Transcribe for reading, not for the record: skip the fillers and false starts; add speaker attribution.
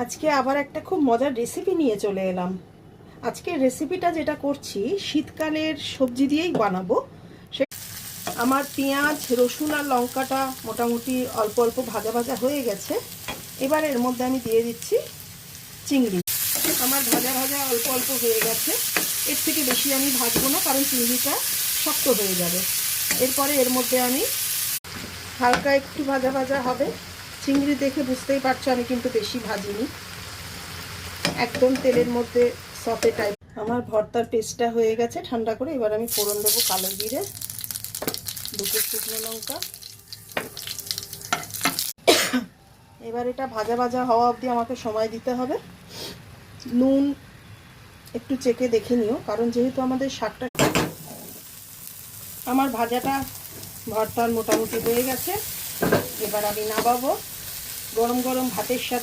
Speaker 1: আজকে আবার একটা খুব মজার রেসিপি নিয়ে চলে এলাম। আজকে রেসিপিটা যেটা করছি শীতকালের সবজি দিয়েই বানাবো। সে আমার পেঁয়াজ রসুন আর লঙ্কাটা মোটামুটি অল্প অল্প ভাজা ভাজা হয়ে গেছে। এবার এর মধ্যে আমি দিয়ে দিচ্ছি চিংড়ি। আমার ভাজা ভাজা অল্প অল্প হয়ে গেছে, এর থেকে বেশি আমি ভাজবো না, কারণ চিংড়িটা শক্ত হয়ে যাবে। এরপরে এর মধ্যে আমি হালকা একটু ভাজা ভাজা হবে। চিংড়ি দেখে বুঝতেই পারছো আমি কিন্তু বেশি ভাজিনি, একদম তেলের মধ্যে সতে টাইপ। আমার ভর্তার পেস্টটা হয়ে গেছে ঠান্ডা করে। এবার আমি ফোড়ন দেবো কালো জিরে, দুটো শুকনো লঙ্কা। এবার এটা ভাজা ভাজা হওয়া অবধি আমাকে সময় দিতে হবে। নুন একটু চেখে দেখে নিও, কারণ যেহেতু আমাদের শাকটা। আমার ভাজাটা ভর্তার মোটামুটি হয়ে গেছে। এবার আমি নামাবো। গরম গরম ভাতের সাথে